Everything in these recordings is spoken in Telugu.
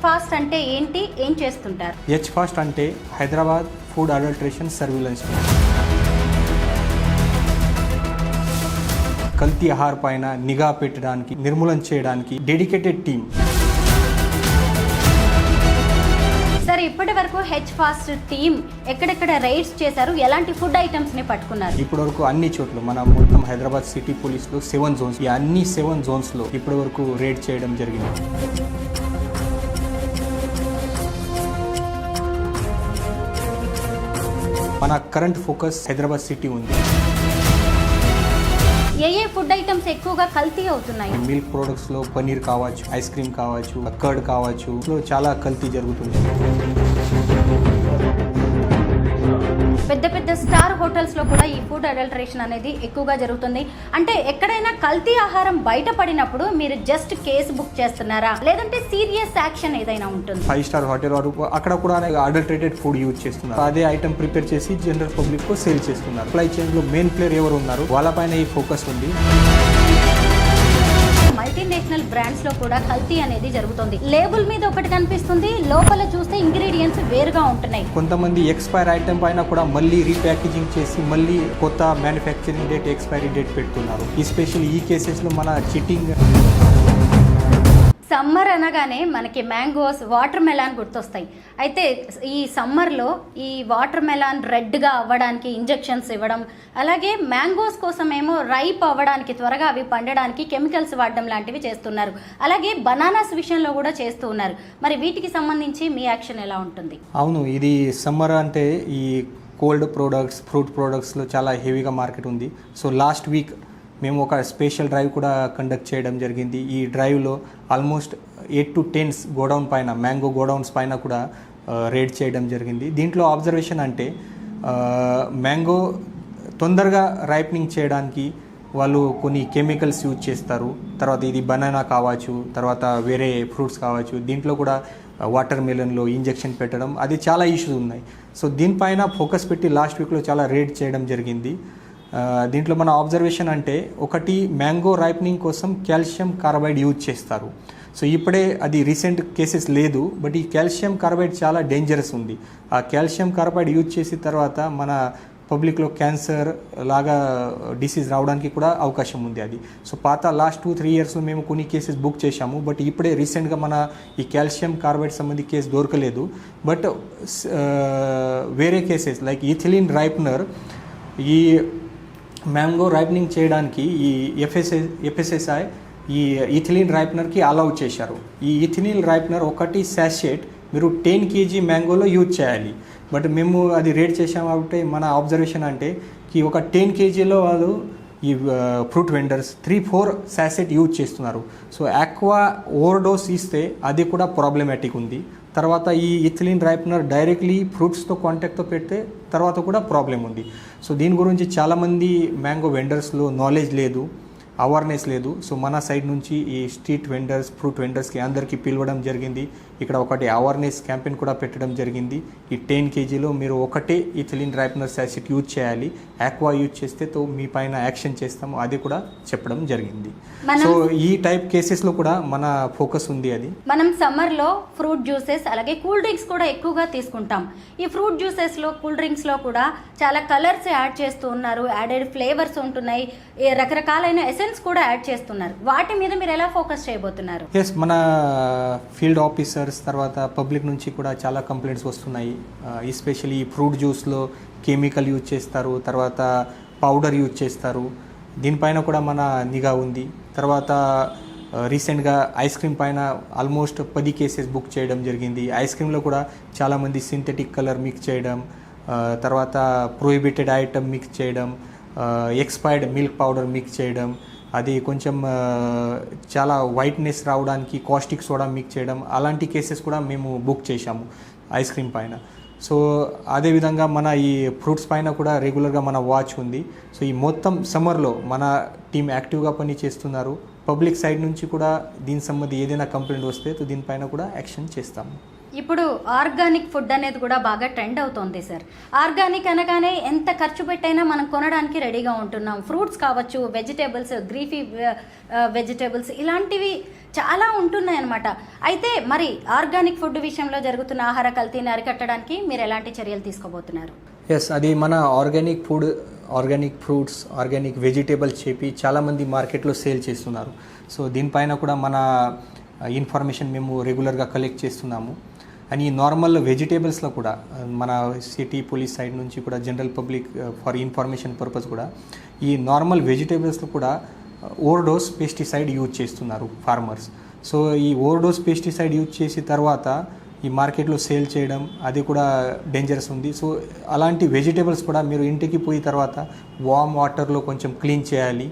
ఫాస్ట్ అంటే ఏంటి, ఏం చేస్తుంటారు? హెచ్ ఫాస్ట్ అంటే హైదరాబాద్ ఫుడ్ అడల్ట్రేషన్ సర్విలెన్స్. కల్తీ ఆహార పైన నిఘా పెట్టడానికి, నిర్మూలన చేయడానికి డెడికేటెడ్ టీమ్. సరే, ఇప్పటి వరకు హెచ్ ఫాస్ట్ టీమ్ ఎక్కడెక్కడ రైడ్స్ చేశారు, ఎలాంటి ఫుడ్ ఐటమ్స్ ని పట్టుకున్నారు? ఇప్పటి వరకు అన్ని చోట్ల మన మొత్తం హైదరాబాద్ సిటీ పోలీస్ లో 7 జోన్స్, ఈ అన్ని 7 జోన్స్ లో ఇప్పటి వరకు రైడ్ చేయడం జరిగింది. మన కరెంట్ ఫోకస్ హైదరాబాద్ సిటీ ఉంది. ఏ ఫుడ్ ఐటమ్స్ ఎక్కువగా కల్తీ అవుతున్నాయి? మిల్క్ ప్రొడక్ట్స్ లో పనీర్ కావచ్చు, ఐస్ క్రీమ్ కావచ్చు, కర్డ్ కావచ్చు, చాలా కల్తీ జరుగుతుంది. పెద్ద పెద్ద స్టార్ హోటల్స్ లో కూడా ఈ ఫుడ్ అడల్టరేషన్ అనేది ఎక్కువగా జరుగుతుంది. అంటే ఎక్కడైనా కల్తీ ఆహారం బయటపడినప్పుడు మీరు జస్ట్ కేసు బుక్ చేస్తున్నారా, లేదంటే సీరియస్ యాక్షన్ ఏదైనా ఉంటుంది? 5 స్టార్ హోటల్ వరకు అక్కడ కూడా అడల్టరేటెడ్ ఫుడ్ యూజ్ చేస్తున్నారు. అదే ఐటమ్ ప్రిపేర్ చేసి జనరల్ పబ్లిక్ కు సేల్ చేస్తున్నారు. సప్లై చైన్ లో మెయిన్ ప్లేయర్ ఎవరు ఉన్నారు, వాళ్ళపైన ఈ ఫోకస్ ఉంది. మల్టీనేషనల్ బ్రాండ్స్ లో కూడా కల్తీ అనేది జరుగుతుంది. లేబుల్ మీద ఒకటి కనిపిస్తుంది, లోపల చూస్తే ఇంగ్రీడియంట్స్ వేరుగా ఉంటున్నాయి. కొంతమంది ఎక్స్పైర్ ఐటమ్ పైన కూడా మళ్ళీ రీప్యాకేజింగ్ చేసి మళ్ళీ కొత్త మ్యానుఫ్యాక్చరింగ్ డేట్, ఎక్స్పైరీ డేట్ పెడుతున్నారు. ఎస్పెషల్లీ ఈ కేసెస్ లో మన చీటింగ్. సమ్మర్ అనగానే మనకి మ్యాంగోస్, వాటర్ మెలాన్ గుర్తొస్తాయి. అయితే ఈ సమ్మర్లో ఈ వాటర్ మెలాన్ రెడ్గా అవ్వడానికి ఇంజెక్షన్స్ ఇవ్వడం, అలాగే మ్యాంగోస్ కోసమేమో రైప్ అవ్వడానికి, త్వరగా అవి పండడానికి కెమికల్స్ వాడడం లాంటివి చేస్తున్నారు. అలాగే బనానాస్ విషయంలో కూడా చేస్తూ ఉన్నారు. మరి వీటికి సంబంధించి మీ యాక్షన్ ఎలా ఉంటుంది? అవును, ఇది సమ్మర్ అంటే ఈ కోల్డ్ ప్రోడక్ట్స్, ఫ్రూట్ ప్రోడక్ట్స్లో చాలా హెవీగా మార్కెట్ ఉంది. సో లాస్ట్ వీక్ మేము ఒక స్పెషల్ డ్రైవ్ కూడా కండక్ట్ చేయడం జరిగింది. ఈ డ్రైవ్లో ఆల్మోస్ట్ 8 to 10 గోడౌన్ పైన, మ్యాంగో గోడౌన్స్ పైన కూడా రేడ్ చేయడం జరిగింది. దీంట్లో అబ్జర్వేషన్ అంటే మ్యాంగో తొందరగా రైపనింగ్ చేయడానికి వాళ్ళు కొన్ని కెమికల్స్ యూజ్ చేస్తారు. తర్వాత ఇది బనానా కావచ్చు, తర్వాత వేరే ఫ్రూట్స్ కావచ్చు, దీంట్లో కూడా వాటర్ మెలన్లో ఇంజెక్షన్ పెట్టడం, అది చాలా ఇష్యూస్ ఉన్నాయి. సో దీనిపైన ఫోకస్ పెట్టి లాస్ట్ వీక్లో చాలా రేడ్ చేయడం జరిగింది. దీంట్లో మన అబ్జర్వేషన్ అంటే ఒకటి, మ్యాంగో రైపనింగ్ కోసం కాల్షియం కార్బైడ్ యూజ్ చేస్తారు. సో ఇప్పుడే అది రీసెంట్ కేసెస్ లేదు, బట్ ఈ కాల్షియం కార్బైడ్ చాలా డేంజరస్ ఉంది. ఆ కాల్షియం కార్బైడ్ యూజ్ చేసిన తర్వాత మన పబ్లిక్లో క్యాన్సర్ లాగా డిసీజ్ రావడానికి కూడా అవకాశం ఉంది అది. సో పాత లాస్ట్ 2-3 ఇయర్స్లో మేము కొన్ని కేసెస్ బుక్ చేశాము, బట్ ఇప్పుడే రీసెంట్గా మన ఈ కాల్షియం కార్బైడ్ సంబంధించి కేసు దొరకలేదు. బట్ వేరే కేసెస్ లైక్ ఇథిలిన్ రైపనర్, ఈ మ్యాంగో రైపనింగ్ చేయడానికి ఈ ఎఫ్ఎస్ఎస్ఐ ఈ ఇథిలిన్ రైపనర్కి అలౌ చేశారు. ఈ ఇథిలిన్ రైపనర్ ఒకటి శాషెట్ మీరు 10 kg మ్యాంగోలో యూజ్ చేయాలి. బట్ మేము అది రేట్ చేసాము కాబట్టి మన అబ్జర్వేషన్ అంటే ఒక 10 kgలో వాళ్ళు ఈ ఫ్రూట్ వెండర్స్ 3-4 శాషెట్ యూజ్ చేస్తున్నారు. సో ఆక్వా ఓవర్డోస్ ఇస్తే అది కూడా ప్రాబ్లమాటిక్ ఉంది. తర్వాత ఈ ఇథిలిన్ రైపనర్ డైరెక్ట్లీ ఫ్రూట్స్తో కాంటాక్ట్తో పెడితే తర్వాత కూడా ప్రాబ్లం ఉంది. సో దీని గురించి చాలామంది మ్యాంగో వెండర్స్లో నాలెడ్జ్ లేదు, అవేర్నెస్ లేదు. సో మన సైడ్ నుంచి ఈ స్ట్రీట్ వెండర్స్, ఫ్రూట్ వెండర్స్కి అందరికీ పిలవడం జరిగింది. ఇక్కడ ఒకటి అవేర్నెస్ క్యాంపెయిన్ కూడా పెట్టడం జరిగింది. ఈ 10 kgలో మీరు ఒకటే ఇథిలిన్ రైపనర్ శాషెట్ యూజ్ చేయాలి, ఆక్వా యూజ్ చేస్తే తో మీ పైన యాక్షన్ చేస్తాము, అది కూడా చెప్పడం జరిగింది. సో ఈ టైప్ కేసెస్లో కూడా మన ఫోకస్ ఉంది. అది మనం సమ్మర్లో ఫ్రూట్ జ్యూసెస్, అలాగే కూల్ డ్రింక్స్ కూడా ఎక్కువగా తీసుకుంటాం. ఈ ఫ్రూట్ జ్యూసెస్లో, కూల్ డ్రింక్స్లో కూడా చాలా కలర్స్ యాడ్ చేస్తూ ఉన్నారు, యాడెడ్ ఫ్లేవర్స్ ఉంటున్నాయి, రకరకాలైన ఎసెన్స్ కూడా యాడ్ చేస్తున్నారు. వాటి మీద మీరు ఎలా ఫోకస్ చేయబోతున్నారు? ఎస్, మన ఫీల్డ్ ఆఫీసర్స్ తర్వాత పబ్లిక్ నుంచి కూడా చాలా కంప్లైంట్స్ వస్తున్నాయి. ఎస్పెషల్లీ ఫ్రూట్ జ్యూస్లో కెమికల్ యూజ్ చేస్తారు, తర్వాత పౌడర్ యూజ్ చేస్తారు. దీనిపైన కూడా మన నిఘా ఉంది. తర్వాత రీసెంట్గా ఐస్ క్రీమ్ పైన ఆల్మోస్ట్ 10 కేసెస్ బుక్ చేయడం జరిగింది. ఐస్ క్రీమ్లో కూడా చాలామంది సింథటిక్ కలర్ మిక్స్ చేయడం, తర్వాత ప్రొహిబిటెడ్ ఐటమ్ మిక్స్ చేయడం, ఎక్స్పైర్డ్ మిల్క్ పౌడర్ మిక్స్ చేయడం, అది కొంచెం చాలా వైట్నెస్ రావడానికి కాస్టిక్ సోడా మిక్స్ చేయడం, అలాంటి కేసెస్ కూడా మేము బుక్ చేశాము ఐస్ క్రీమ్ పైన. సో అదేవిధంగా మన ఈ ఫ్రూట్స్ పైన కూడా రెగ్యులర్గా మన వాచ్ ఉంది. సో ఈ మొత్తం సమ్మర్లో మన టీం యాక్టివ్గా పని చేస్తున్నారు. పబ్లిక్ సైడ్ నుంచి కూడా దీని సంబంధించి ఏదైనా కంప్లైంట్ వస్తే దీనిపైన కూడా యాక్షన్ చేస్తాము. ఇప్పుడు ఆర్గానిక్ ఫుడ్ అనేది కూడా బాగా ట్రెండ్ అవుతోంది సార్. ఆర్గానిక్ అనగానే ఎంత ఖర్చు పెట్టైనా మనం కొనడానికి రెడీగా ఉంటున్నాం. ఫ్రూట్స్ కావచ్చు, వెజిటేబుల్స్, గ్రీఫీ వెజిటేబుల్స్ ఇలాంటివి చాలా ఉంటున్నాయి అన్నమాట. అయితే మరి ఆర్గానిక్ ఫుడ్ విషయంలో జరుగుతున్న ఆహార కల్తీని అరికట్టడానికి మీరు ఎలాంటి చర్యలు తీసుకోబోతున్నారు? ఎస్, అది మన organic food, organic fruits, organic vegetables చెప్పి చాలామంది మార్కెట్లో సేల్ చేస్తున్నారు. సో దీనిపైన కూడా మన ఇన్ఫర్మేషన్ మేము రెగ్యులర్గా కలెక్ట్ చేస్తున్నాము. అండ్ ఈ నార్మల్ వెజిటేబుల్స్లో కూడా మన సిటీ పోలీస్ సైడ్ నుంచి కూడా general public for information purpose కూడా ఈ నార్మల్ వెజిటేబుల్స్లో కూడా ఓవర్డోస్ పెస్టిసైడ్ యూజ్ చేస్తున్నారు ఫార్మర్స్. సో ఈ ఓవర్డోస్ పెస్టిసైడ్ యూజ్ చేసిన తర్వాత ఈ మార్కెట్లో సేల్ చేయడం అది కూడా డేంజరస్ ఉంది. సో అలాంటి వెజిటేబుల్స్ కూడా మీరు ఇంటికి పోయిన తర్వాత వామ్ వాటర్లో కొంచెం క్లీన్ చేయాలి.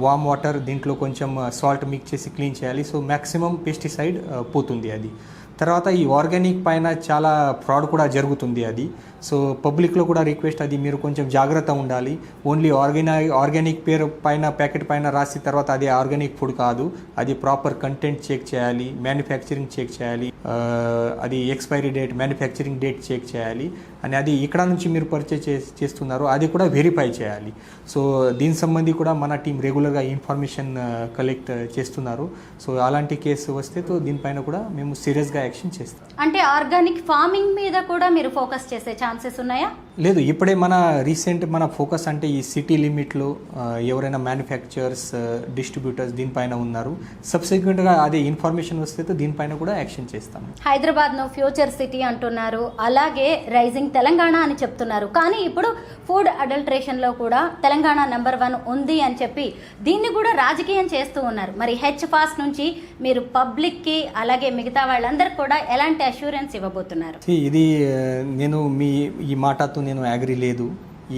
వామ్ వాటర్ దీంట్లో కొంచెం సాల్ట్ మిక్స్ చేసి క్లీన్ చేయాలి. సో మ్యాక్సిమం పెస్టిసైడ్ పోతుంది అది. తర్వాత ఈ ఆర్గానిక్ పైన చాలా ఫ్రాడ్ కూడా జరుగుతుంది అది. సో పబ్లిక్లో కూడా రిక్వెస్ట్, అది మీరు కొంచెం జాగ్రత్త ఉండాలి. ఓన్లీ ఆర్గానిక్ పేరు పైన ప్యాకెట్ పైన రాసిన తర్వాత అది ఆర్గానిక్ ఫుడ్ కాదు. అది ప్రాపర్ కంటెంట్ చెక్ చేయాలి, మ్యానుఫ్యాక్చరింగ్ చెక్ చేయాలి, అది expiry date, manufacturing date check చేయాలి. అని అది ఇక్కడ నుంచి మీరు పర్చేజ్ చేస్తున్నారు అది కూడా వెరిఫై చేయాలి. సో దీని సంబంధి కూడా మన టీం రెగ్యులర్గా ఇన్ఫర్మేషన్ కలెక్ట్ చేస్తున్నారు. సో అలాంటి కేసు వస్తే తో దీనిపైన కూడా మేము సీరియస్గా యాక్షన్ చేస్తాం. అంటే ఆర్గానిక్ ఫార్మింగ్ మీద కూడా మీరు ఫోకస్ చేసే ఛాన్సెస్ ఉన్నాయా? లేదు, ఇప్పుడే మన రీసెంట్ మన ఫోకస్ అంటే ఈ సిటీ లిమిట్లో ఎవరైనా మ్యానుఫ్యాక్చరర్స్, డిస్ట్రిబ్యూటర్స్ దీనిపైన ఉన్నారు. సబ్సిక్వెంట్గా అదే ఇన్ఫర్మేషన్ వస్తే దీనిపైన కూడా యాక్షన్ చేస్తాము. హైదరాబాద్ను ఫ్యూచర్ సిటీ అంటున్నారు, అలాగే రైజింగ్ తెలంగాణ అని చెప్తున్నారు. కానీ ఇప్పుడు ఫుడ్ అడల్ట్రేషన్లో కూడా తెలంగాణ నెంబర్ 1 ఉంది అని చెప్పి దీన్ని కూడా రాజకీయం చేస్తూ ఉన్నారు. మరి హెచ్ ఫాస్ట్ నుంచి మీరు పబ్లిక్కి అలాగే మిగతా వాళ్ళందరికీ కూడా ఎలాంటి అష్యూరెన్స్ ఇవ్వబోతున్నారు? ఇది నేను ఈ మాటతో నేను అగ్రీ లేదు.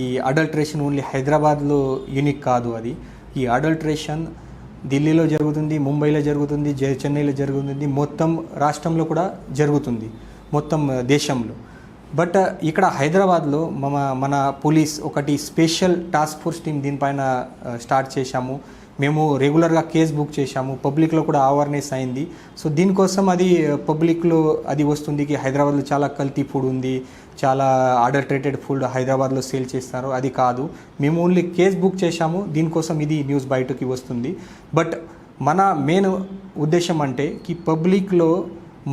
ఈ అడల్ట్రేషన్ ఓన్లీ హైదరాబాద్లో యూనిక్ కాదు. అది ఈ అడల్ట్రేషన్ ఢిల్లీలో జరుగుతుంది, ముంబైలో జరుగుతుంది, చెన్నైలో జరుగుతుంది, మొత్తం రాష్ట్రంలో కూడా జరుగుతుంది, మొత్తం దేశంలో. బట్ ఇక్కడ హైదరాబాద్లో మన పోలీస్ ఒకటి స్పెషల్ టాస్క్ ఫోర్స్ టీం దీనిపైన స్టార్ట్ చేశాము. మేము రెగ్యులర్గా కేసు బుక్ చేశాము, పబ్లిక్లో కూడా అవేర్నెస్ అయింది. సో దీనికోసం అది పబ్లిక్లో అది వస్తుంది కి హైదరాబాద్లో చాలా కల్తీ ఫుడ్ ఉంది, చాలా అడల్టరేటెడ్ ఫుడ్ హైదరాబాద్లో సేల్ చేస్తారు. అది కాదు, మేము ఓన్లీ కేసు బుక్ చేశాము, దీనికోసం ఇది న్యూస్ బయటకి వస్తుంది. బట్ మన మెయిన్ ఉద్దేశం అంటే కి పబ్లిక్లో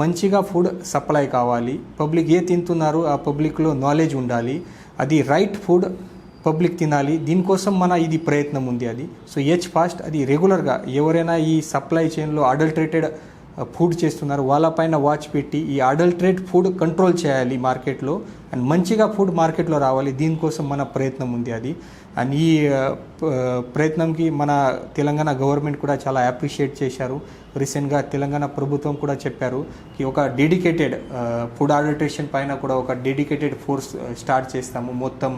మంచిగా ఫుడ్ సప్లై కావాలి. పబ్లిక్ ఏ తింటున్నారో ఆ పబ్లిక్లో నాలెడ్జ్ ఉండాలి, అది రైట్ ఫుడ్ పబ్లిక్ తినాలి. దీనికోసం మన ఇది ప్రయత్నం ఉంది అది. సో హెచ్ ఫాస్ట్ అది రెగ్యులర్గా ఎవరైనా ఈ సప్లై చైన్లో అడల్టరేటెడ్ ఫుడ్ చేస్తున్నారు వాళ్ళపైన వాచ్ పెట్టి ఈ అడల్టరేట్ ఫుడ్ కంట్రోల్ చేయాలి మార్కెట్లో, అండ్ మంచిగా ఫుడ్ మార్కెట్లో రావాలి. దీనికోసం మన ప్రయత్నం ఉంది అది. అండ్ ఈ ప్రయత్నంకి మన తెలంగాణ గవర్నమెంట్ కూడా చాలా అప్రిషియేట్ చేశారు. రీసెంట్గా తెలంగాణ ప్రభుత్వం కూడా చెప్పారు కి ఒక డెడికేటెడ్ ఫుడ్ అడల్టరేషన్ పైన కూడా ఒక డెడికేటెడ్ ఫోర్స్ స్టార్ట్ చేస్తాము మొత్తం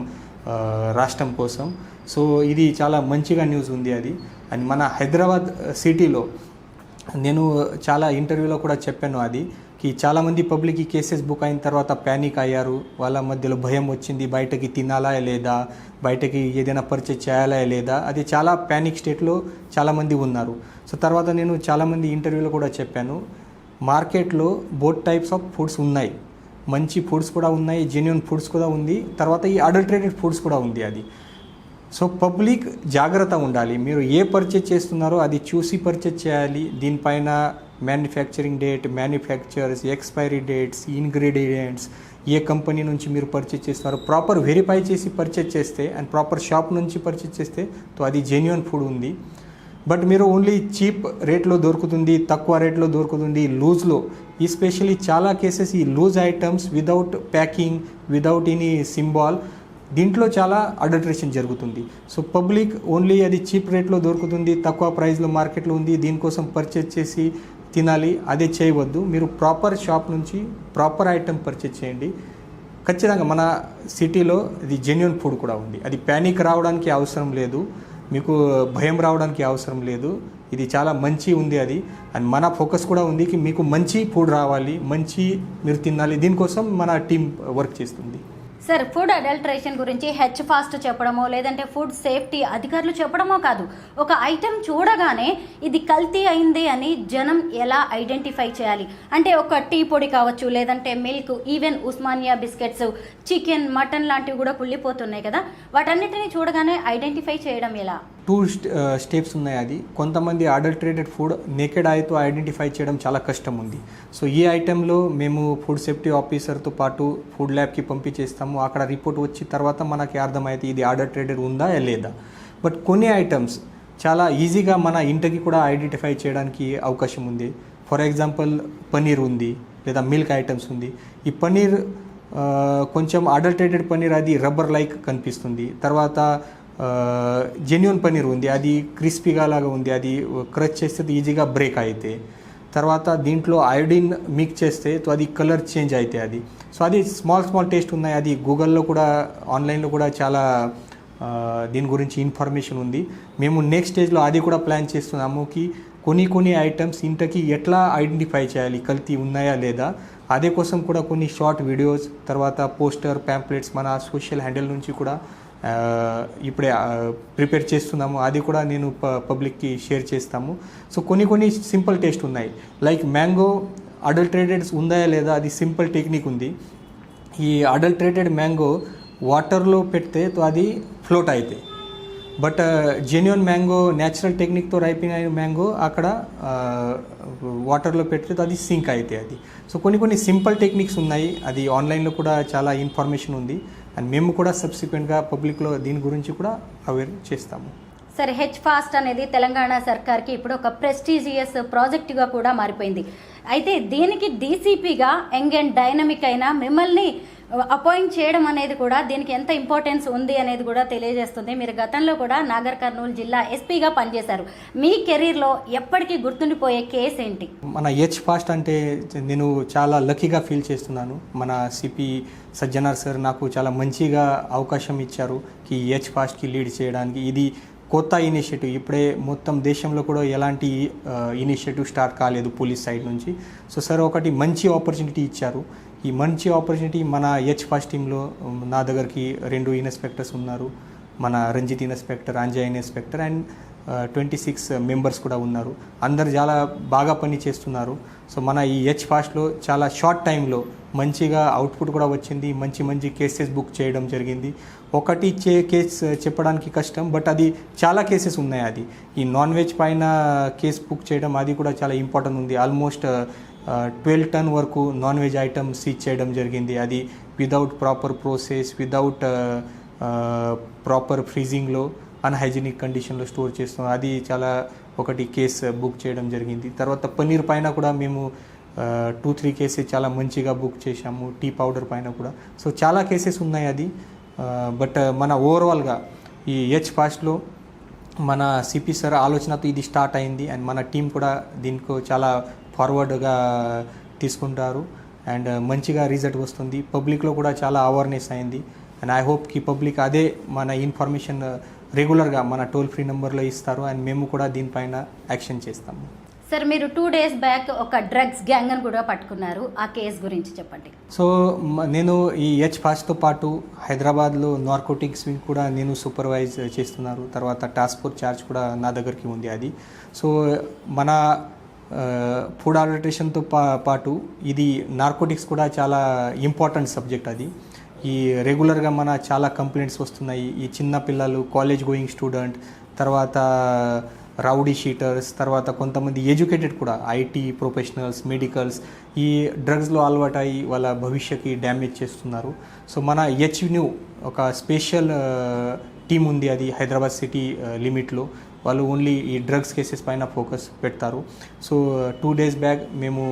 రాష్ట్రం కోసం. సో ఇది చాలా మంచిగా న్యూస్ ఉంది అది. అండ్ మన హైదరాబాద్ సిటీలో నేను చాలా ఇంటర్వ్యూలో కూడా చెప్పాను అది కి చాలామంది పబ్లిక్ ఈ కేసెస్ బుక్ అయిన తర్వాత ప్యానిక్ అయ్యారు, వాళ్ళ మధ్యలో భయం వచ్చింది, బయటకి తినాలా లేదా, బయటకి ఏదైనా పర్చేజ్ చేయాలా లేదా, అది చాలా ప్యానిక్ స్టేట్లో చాలామంది ఉన్నారు. సో తర్వాత నేను చాలామంది ఇంటర్వ్యూలో కూడా చెప్పాను మార్కెట్లో బోత్ టైప్స్ ఆఫ్ ఫుడ్స్ ఉన్నాయి, మంచి ఫుడ్స్ కూడా ఉన్నాయి, జెన్యూన్ ఫుడ్స్ కూడా ఉంది, తర్వాత ఈ అడల్టరేటెడ్ ఫుడ్స్ కూడా ఉంది అది. సో పబ్లిక్ జాగ్రత్త ఉండాలి, మీరు ఏ పర్చేజ్ చేస్తున్నారో అది చూసి పర్చేజ్ చేయాలి. దీనిపైన manufacturing date, manufacturers, expiry dates, ingredients, ఏ కంపెనీ నుంచి మీరు పర్చేజ్ చేస్తున్నారో ప్రాపర్ వెరిఫై చేసి పర్చేజ్ చేస్తే అండ్ ప్రాపర్ షాప్ నుంచి పర్చేజ్ చేస్తే తో అది జెన్యూన్ ఫుడ్ ఉంది. బట్ మీరు ఓన్లీ చీప్ రేట్లో దొరుకుతుంది, తక్కువ రేట్లో దొరుకుతుంది, లూజ్లో, ఎస్పెషల్లీ చాలా కేసెస్ ఈ loose items without packing, without any symbol, దీంట్లో చాలా అడల్టరేషన్ జరుగుతుంది. సో పబ్లిక్ ఓన్లీ అది చీప్ రేట్లో దొరుకుతుంది, తక్కువ ప్రైస్లో మార్కెట్లో ఉంది, దీనికోసం పర్చేజ్ చేసి తినాలి, అదే చేయవద్దు. మీరు ప్రాపర్ షాప్ నుంచి ప్రాపర్ ఐటమ్ పర్చేజ్ చేయండి. ఖచ్చితంగా మన సిటీలో ఇది జెన్యూన్ ఫుడ్ కూడా ఉంది, అది ప్యానిక్ రావడానికి అవసరం లేదు, మీకు భయం రావడానికి అవసరం లేదు, ఇది చాలా మంచి ఉంది అది. అండ్ మన ఫోకస్ కూడా ఉంది కి మీకు మంచి ఫుడ్ రావాలి, మంచి మీరు తినాలి, దీనికోసం మన టీం వర్క్ చేస్తుంది. సార్ ఫుడ్ అడల్టరేషన్ గురించి హెచ్ ఫాస్ట్ చెప్పడమో లేదంటే ఫుడ్ సేఫ్టీ అధికారులు చెప్పడమో కాదు, ఒక ఐటెం చూడగానే ఇది కల్తీ అయింది అని జనం ఎలా ఐడెంటిఫై చేయాలి? అంటే ఒక టీ పొడి కావచ్చు, లేదంటే milk, even Osmania biscuits, chicken, mutton లాంటివి కూడా కుళ్ళిపోతున్నాయి కదా, వాటన్నిటిని చూడగానే ఐడెంటిఫై చేయడం ఎలా? 2 స్టెప్స్ ఉన్నాయి. అది కొంతమంది అడల్టరేటెడ్ ఫుడ్ నేకెడ్ ఐతో ఐడెంటిఫై చేయడం చాలా కష్టం ఉంది. సో ఈ ఐటెంలో మేము ఫుడ్ సేఫ్టీ ఆఫీసర్తో పాటు ఫుడ్ ల్యాబ్కి పంపించేస్తాము. అక్కడ రిపోర్ట్ వచ్చి తర్వాత మనకి అర్థమైతే ఇది అడల్టరేటెడ్ ఉందా లేదా. బట్ కొన్ని ఐటమ్స్ చాలా ఈజీగా మన ఇంటికి కూడా ఐడెంటిఫై చేయడానికి అవకాశం ఉంది. ఫర్ ఎగ్జాంపుల్ పన్నీర్ ఉంది, లేదా మిల్క్ ఐటమ్స్ ఉంది. ఈ పన్నీర్ కొంచెం అడల్టరేటెడ్ పన్నీర్, అది రబ్బర్ లైక్ కనిపిస్తుంది. తర్వాత జెన్యున్ పన్నీర్ ఉంది, అది క్రిస్పీగా లాగా ఉంది, అది క్రచ్ చేస్తే ఈజీగా బ్రేక్ అయితే. తర్వాత దీంట్లో ఐడిన్ మిక్స్ చేస్తే అది కలర్ చేంజ్ అయితే అది. సో అది స్మాల్ టేస్ట్ ఉన్నాయి. అది గూగుల్లో కూడా ఆన్లైన్లో కూడా చాలా దీని గురించి ఇన్ఫర్మేషన్ ఉంది. మేము నెక్స్ట్ స్టేజ్లో అది కూడా ప్లాన్ చేస్తున్నాము కి కొన్ని ఐటమ్స్ ఇంటికి ఎట్లా ఐడెంటిఫై చేయాలి కల్తీ ఉన్నాయా లేదా. అదే కోసం కూడా కొన్ని షార్ట్ వీడియోస్, తర్వాత పోస్టర్, ప్యాంప్లెట్స్ మన సోషల్ హ్యాండిల్ నుంచి కూడా ఇప్పుడే ప్రిపేర్ చేస్తున్నాము. అది కూడా నేను పబ్లిక్కి షేర్ చేస్తాము. సో కొన్ని సింపుల్ టేస్ట్ ఉన్నాయి. లైక్ మ్యాంగో అడల్టరేటెడ్ ఉందా లేదా, అది సింపుల్ టెక్నిక్ ఉంది. ఈ అడల్టరేటెడ్ మ్యాంగో వాటర్లో పెడితే అది ఫ్లోట్ అవుతాయి. బట్ జెన్యున్ మ్యాంగో న్యాచురల్ టెక్నిక్తో రైపింగ్ అయిన మ్యాంగో అక్కడ వాటర్లో పెడితే అది సింక్ అవుతాయి. అది సో కొన్ని సింపుల్ టెక్నిక్స్ ఉన్నాయి. అది ఆన్లైన్లో కూడా చాలా ఇన్ఫర్మేషన్ ఉంది. అండ్ మేము కూడా సబ్సిక్వెంట్గా పబ్లిక్లో దీని గురించి కూడా అవేర్ చేస్తాము. సరే, హెచ్ ఫాస్ట్ అనేది తెలంగాణ సర్కార్కి ఇప్పుడు ఒక ప్రెస్టీజియస్ ప్రాజెక్టుగా కూడా మారిపోయింది. అయితే దీనికి డీసీపీగా యంగ్ అండ్ డైనమిక్ అయిన మిమ్మల్ని అపాయింట్ చేయడం అనేది కూడా దీనికి ఎంత ఇంపార్టెన్స్ ఉంది అనేది కూడా తెలియజేస్తుంది. మీరు గతంలో కూడా నాగర్ కర్నూలు జిల్లా ఎస్పీగా పనిచేశారు. మీ కెరీర్లో ఎప్పటికీ గుర్తుండిపోయే కేసు ఏంటి? మన హెచ్ ఫాస్ట్ అంటే నేను చాలా లక్కీగా ఫీల్ చేస్తున్నాను. మన సిపి సజ్జనార్ సార్ నాకు చాలా మంచిగా అవకాశం ఇచ్చారు ఈ హెచ్ ఫాస్ట్కి లీడ్ చేయడానికి. ఇది కొత్త ఇనిషియేటివ్, ఇప్పుడే మొత్తం దేశంలో కూడా ఎలాంటి ఇనిషియేటివ్ స్టార్ట్ కాలేదు పోలీస్ సైడ్ నుంచి. సో సార్ ఒకటి మంచి ఆపర్చునిటీ ఇచ్చారు. ఈ మంచి ఆపర్చునిటీ మన హెచ్ ఫాస్ట్ టీంలో నా దగ్గరికి 2 ఇన్స్పెక్టర్స్ ఉన్నారు. మన Ranjith inspector, Anjay inspector and 26 members కూడా ఉన్నారు. అందరు చాలా బాగా పని చేస్తున్నారు. సో మన ఈ హెచ్ ఫాస్ట్లో చాలా షార్ట్ టైంలో మంచిగా అవుట్పుట్ కూడా వచ్చింది. మంచి కేసెస్ బుక్ చేయడం జరిగింది. ఒకటి కేసు చెప్పడానికి కష్టం, బట్ అది చాలా కేసెస్ ఉన్నాయి. అది ఈ నాన్ వెజ్ పైన కేసు బుక్ చేయడం అది కూడా చాలా ఇంపార్టెంట్ ఉంది. ఆల్మోస్ట్ 12 టన్ వరకు నాన్ వెజ్ ఐటమ్ సీజ్ చేయడం జరిగింది. అది without proper process, without proper ఫ్రీజింగ్లో అన్హైజీనిక్ కండిషన్లో స్టోర్ చేస్తాం. అది చాలా ఒకటి కేసు బుక్ చేయడం జరిగింది. తర్వాత పన్నీర్ పైన కూడా మేము 2-3 కేసెస్ చాలా మంచిగా బుక్ చేశాము. టీ పౌడర్ పైన కూడా. సో చాలా కేసెస్ ఉన్నాయి అది. బట్ మన ఓవరాల్గా ఈ హెచ్ ఫాస్ట్లో మన సిపి సార్ ఆలోచనతో ఇది స్టార్ట్ అయింది. అండ్ మన టీం కూడా దీనికి చాలా ఫార్వర్డ్గా తీసుకుంటారు. అండ్ మంచిగా రిజల్ట్ వస్తుంది. పబ్లిక్లో కూడా చాలా అవేర్నెస్ అయింది. అండ్ ఐ హోప్ కి పబ్లిక్ అదే మన ఇన్ఫర్మేషన్ రెగ్యులర్గా మన టోల్ ఫ్రీ నెంబర్లో ఇస్తారు. అండ్ మేము కూడా దీనిపైన యాక్షన్ చేస్తాము. సార్, మీరు 2 days బ్యాక్ ఒక డ్రగ్స్ గ్యాంగ్ అని కూడా పట్టుకున్నారు. ఆ కేసు గురించి చెప్పండి. సో నేను ఈ హెచ్ ఫాస్ట్తో పాటు హైదరాబాద్లో నార్కోటిక్స్ వింగ్ కూడా నేను సూపర్వైజ్ చేస్తున్నారు. తర్వాత టాస్క్ ఫోర్స్ ఛార్జ్ కూడా నా దగ్గరికి ఉంది. అది సో మన ఫుడ్ అడల్టరేషన్తో పాటు ఇది నార్కోటిక్స్ కూడా చాలా ఇంపార్టెంట్ సబ్జెక్ట్. అది ఈ రెగ్యులర్గా మన చాలా కంప్లైంట్స్ వస్తున్నాయి. ఈ చిన్న పిల్లలు, కాలేజ్ గోయింగ్ స్టూడెంట్, తర్వాత రౌడీ షీటర్స్, తర్వాత కొంతమంది ఎడ్యుకేటెడ్ కూడా ఐటీ ప్రొఫెషనల్స్, మెడికల్స్ ఈ డ్రగ్స్లో అలవాటు అయ్యి వాళ్ళ భవిష్యత్కి డ్యామేజ్ చేస్తున్నారు. సో మన హెచ్న్యూ ఒక స్పెషల్ టీం ఉంది. అది హైదరాబాద్ సిటీ లిమిట్లో. వాళ్ళు ఓన్లీ ఈ డ్రగ్స్ కేసెస్ పైన ఫోకస్ పెడతారు. సో 2 days బ్యాక్ మేము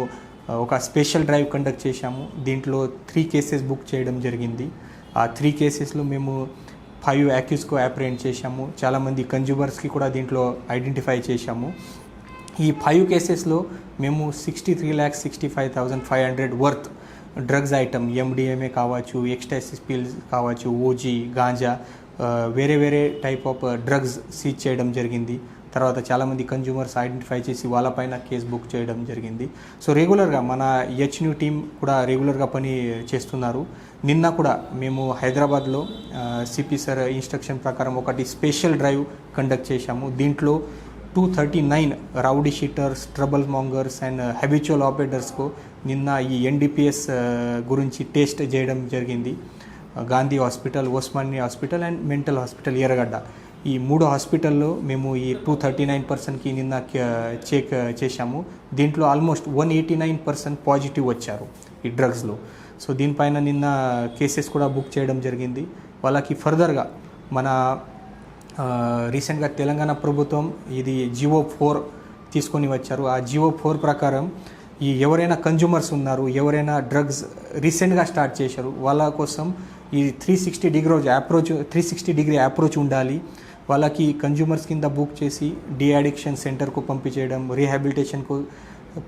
ఒక స్పెషల్ డ్రైవ్ కండక్ట్ చేశాము. దీంట్లో 3 కేసెస్ బుక్ చేయడం జరిగింది. ఆ 3 కేసెస్లో మేము 5 అక్యూజ్కు అప్రెంట్ చేశాము. చాలామంది కన్జ్యూమర్స్కి కూడా దీంట్లో ఐడెంటిఫై చేశాము. ఈ 5 కేసెస్లో మేము 63,65,500 వర్త్ డ్రగ్స్ ఐటమ్, ఎండిఎంఏ కావచ్చు, ఎక్స్టైసిస్ పిల్స్ కావచ్చు, ఓజీ, గాంజా, వేరే టైప్ ఆఫ్ డ్రగ్స్ సీజ్ చేయడం జరిగింది. తర్వాత చాలామంది కన్జ్యూమర్స్ ఐడెంటిఫై చేసి వాళ్ళపైన కేసు బుక్ చేయడం జరిగింది. సో రెగ్యులర్గా మన హెచ్న్యూ టీం కూడా రెగ్యులర్గా పని చేస్తున్నారు. నిన్న కూడా మేము హైదరాబాద్లో సిపి సార్ ఇన్స్ట్రక్షన్ ప్రకారం ఒకటి స్పెషల్ డ్రైవ్ కండక్ట్ చేశాము. దీంట్లో 239 rowdy sheeters, trouble mongers and habitual ఆపరేటర్స్కు నిన్న ఈ ఎన్డీపీఎస్ గురించి టెస్ట్ చేయడం జరిగింది. Gandhi hospital, Osmania hospital and mental hospital Erragadda, ఈ 3 హాస్పిటల్లో మేము ఈ 239%కి నిన్న చెక్ చేశాము. దీంట్లో ఆల్మోస్ట్ 189% పాజిటివ్ వచ్చారు ఈ డ్రగ్స్లో. సో దీనిపైన నిన్న కేసెస్ కూడా బుక్ చేయడం జరిగింది. వాళ్ళకి ఫర్దర్గా మన రీసెంట్గా తెలంగాణ ప్రభుత్వం ఇది జియో 4 తీసుకొని వచ్చారు. ఆ జియో 4 ప్రకారం ఈ ఎవరైనా కన్జ్యూమర్స్ ఉన్నారు, ఎవరైనా డ్రగ్స్ రీసెంట్గా స్టార్ట్ చేశారు, వాళ్ళ కోసం ఈ 360 డిగ్రీ అప్రోచ్ ఉండాలి. వాళ్ళకి కన్జ్యూమర్స్ కింద బుక్ చేసి డీఅడిక్షన్ సెంటర్కు పంపించేయడం, రీహాబిలిటేషన్కు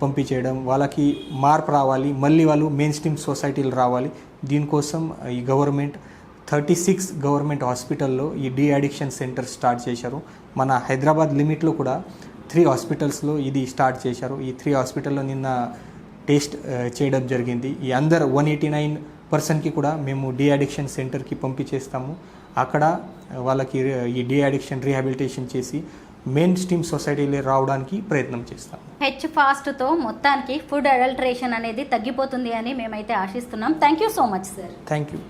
పంపించేయడం, వాళ్ళకి మార్పు రావాలి, మళ్ళీ వాళ్ళు మెయిన్ స్ట్రీమ్ సొసైటీలు రావాలి. దీనికోసం ఈ గవర్నమెంట్ 36 గవర్నమెంట్ హాస్పిటల్లో ఈ డీఅడిక్షన్ సెంటర్ స్టార్ట్ చేశారు. మన హైదరాబాద్ లిమిట్లో కూడా 3 హాస్పిటల్స్లో ఇది స్టార్ట్ చేశారు. ఈ 3 హాస్పిటల్లో నిన్న టెస్ట్ చేయడం జరిగింది. ఈ అందరు 189%కి కూడా మేము డీఅడిక్షన్ సెంటర్కి పంపించేస్తాము. అక్కడ వాళ్ళకి ఈ డీఅడిక్షన్ రీహాబిలిటేషన్ చేసి మెయిన్ స్ట్రీమ్ సొసైటీలో రావడానికి ప్రయత్నం చేస్తాం. ఫాస్ట్తో మొత్తానికి ఫుడ్ అడల్టరేషన్ అనేది తగ్గిపోతుంది అని మేమైతే ఆశిస్తున్నాం. Thank you so much sir. Thank you.